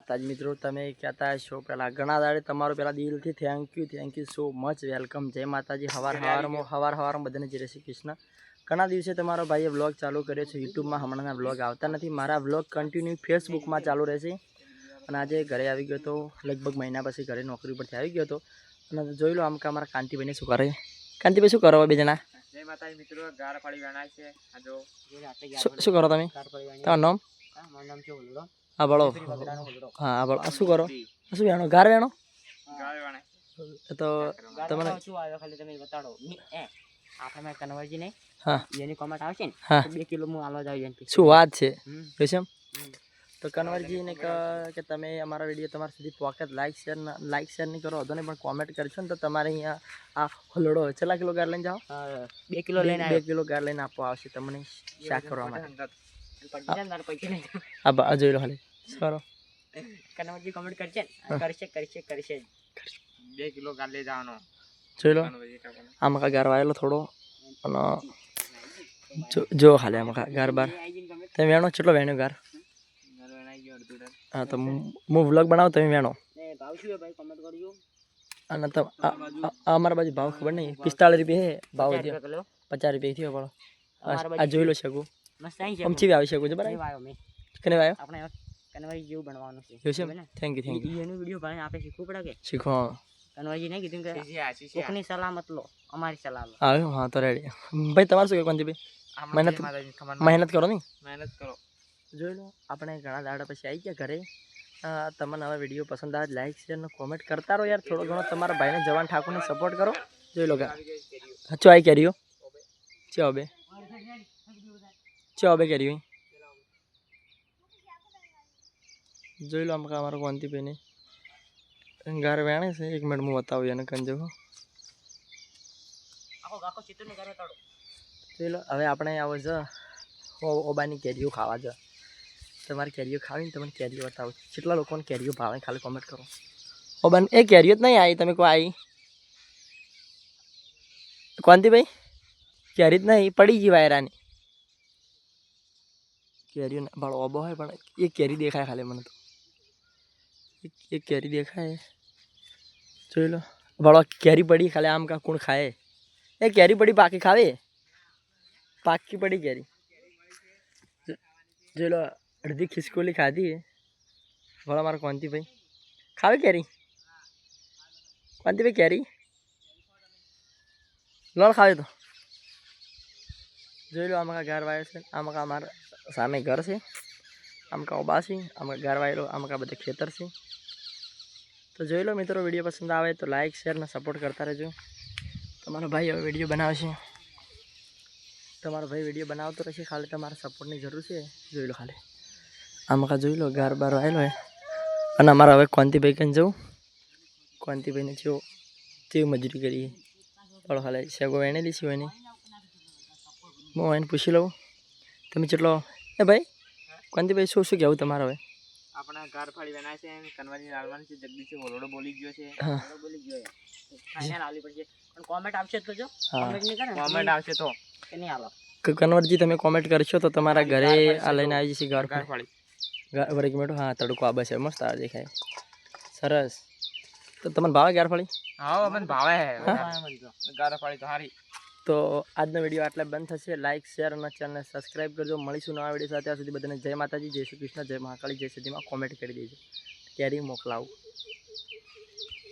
માતાજી મિત્રો, તમે કહેતા હશો પહેલાં ઘણા દાડે તમારું પહેલાં દિલથી thank you so much welcome. જય માતાજી. હવારમાં બધાને જય શ્રી કૃષ્ણ. ઘણા દિવસે તમારો ભાઈએ વ્લોગ ચાલુ કર્યો છે યુટ્યુબમાં. હમણાંના વ્લોગ આવતા નથી. મારા વ્લોગ કન્ટિન્યુ ફેસબુકમાં ચાલુ રહેશે. અને આજે ઘરે આવી ગયો તો, લગભગ મહિના પછી ઘરે નોકરી પરથી આવી ગયો હતો. અને જોઈ લો આમ કે અમારા કાંતિભાઈને શું કરે. કાંતિભાઈ શું કરો બે જણા? જય માતાજી મિત્રો, ગાર ફાળી વણાય છે. આ જો શું કરો તમે? તમારું નામ? મારું નામ છે ઓલડો. હા બોલો. હા બોલો. શું કરો? શું વેણો? ગાર વેણો? ગાર વણાય તો તમને શું આવ્યો ખાલી તમે બતાડો. આપણે કન્વર્જી નહીં, હા એની કોમેન્ટ આવશે ને, હા 2 કિલો હું આલવા જાવ એની. શું વાત છે રેશમ? તો કન્વરજીને કે તમે અમારા વિડીયો તમારા સુધી પોકેટ લાઈક શેર નહીં કરો, નહીં પણ કોમેન્ટ કરશો ને તો તમારે અહીંયા આ હલોડો કેટલા કિલો ગાર લઈને જાઓ? 2 કિલો લઈને 2 કિલો ગાર લઈને આપવા આવશે તમને શાક કરવા માટે. આવ્યો. આ જોઈ લો ખાલી શું કરો. કન્વર્જી કોમેન્ટ કરશે ને, કરશે 2 કિલો ગાર લઈ જવાનો. જોઈ લો આમાં ગાર વાયેલો થોડો. અને જો ખાલી આમાં ગાર બાર તમે વેણો કેટલો વેણ્યો ગાર? હા તો હું વ્લોગ બનાવું, તમે વેણો. ભાવ શું હે ભાઈ કોમેન્ટ કરજો. અને તો અમારા બાજુ ભાવ ખબર નહીં, 45 રૂપિયા હે ભાવ. 50 રૂપિયા થયો પણ આ જોઈ લો શકું. મસ્ત આવી છે. અમથી આવી શકું છે બરાબર. વાયો મે કને વાયો આપણે કન્વર્જી જેવું બનવાનું છે. જોશે ને? થેન્ક યુ એનો વિડિયો ભાઈ આપણે શીખવું પડે કે શીખો. કન્વર્જી નહીં કીધું કે કોકની સલામત લો, અમારી સલાહ લો. આવ્યો હા તો રેડી. ભાઈ તમારું શું કહે ભાઈ? મહેનત કરો નહીં. મહેનત કરો. જોઈ લો આપણે ઘણા દાડા પછી આવી ગયા ઘરે. તમને હવે વિડીયો પસંદ આવે લાઈક શેર ને કોમેન્ટ કરતા રહો યાર. થોડો ઘણો તમારા ભાઈને જવાન ઠાકોરને સપોર્ટ કરો. જોઈ લો ચો આવી કેરીઓ ચો બે કેરીઓ જોઈ લો આમ અમારો કોંતીભાઈને ગાર વેણે છે. 1 મિનિટ હું બતાવું એને કંજો. જોઈ લો હવે આપણે આવો જ ઓબાની કેરીઓ ખાવા જ. તમારી કેરીઓ ખાવીને તમને કેરીઓ બતાવું. કેટલા લોકોને કેરીઓ ભાવે ખાલી કોમેન્ટ કરો. ઓબાન એ કેરીઓ જ નહીં આવી, તમે કોઈ આવી કોંતીભાઈ? કેરી જ નહીં, પડી ગઈ વાયરાની કેરીઓ. ભાડો ઓબો હોય પણ એક કેરી દેખાય ખાલી મને તો. એક કેરી દેખાય. જોઈ લો ભાડો કેરી પડી ખાલી. આમ કા કોણ ખાય? એ કેરી પડી પાકી ખાવે? પાકી પડી કેરી. જોઈ લો અડધી ખિસકોલી ખાધી. ભલા મારા કોંતીભાઈ ખાવે કેરી? કોંતીભાઈ કેરી લોલ ખાવે તો જોઈ લો. આમાં ગાર વાયો છે. આમાં અમારા સામે ઘર છે. આમ કા ઓબા છે. આમાં ગાર વાયેલો. આમાં કા બધા ખેતર છે. તો જોઈ લો મિત્રો, વિડીયો પસંદ આવે તો લાઈક શેર ને સપોર્ટ કરતા રહેજો. તમારો ભાઈ હવે વિડીયો બનાવશે. તમારો ભાઈ વિડીયો બનાવતો રહેશે. ખાલી તમારા સપોર્ટની જરૂર છે. જોઈ લો ખાલી આમાં કા જોઈ લો ગાર બાર વાયેલો હે. અને અમારા હવે કોંતીભાઈ કને જવું. કોંતીભાઈને કેવી મજૂરી કરીએ પણ ખાલી શેગો વેણેલી છે એની. હું એને પૂછી લઉં તમે કેટલો. એ ભાઈ કોંતીભાઈ શું કહેવું તમારે હવે? આપણા ગાર ફાળી વેણાય છે. કન્વર્જી લાલવાની છે. જગદીશ ઓલડો બોલી ગયો છે. બોલી ગયો ફાઇનલ આલી પડશે. પણ કોમેન્ટ આવશે તો જો. કોમેન્ટ નહીં કરે, કોમેન્ટ આવશે તો કે નહીં આલો. કન્વરજી તમે કોમેન્ટ કરશો તો તમારા ઘરે આ લઈને આવી જશે ગાર ફાળી. વળી મિનિટ. હા તડકો આ બસ મસ્ત આવે દેખાય સરસ. તો તમને ભાવે ગાર ફાળી? હા મને ભાવે ગાર ફાળી તો સારી. તો આજનો વિડીયો આટલા બંધ થશે. લાઈક શેર અને ચેનલને સબસ્ક્રાઈબ કરજો. મળીશું નવા વિડીયો સાથે. ત્યાં સુધી બધાને જય માતાજી, જય શ્રી કૃષ્ણ, જય મહાકાળી, જય સિદ્ધિમાં કોમેન્ટ કરી દેજો. કેરી મોકલાવું.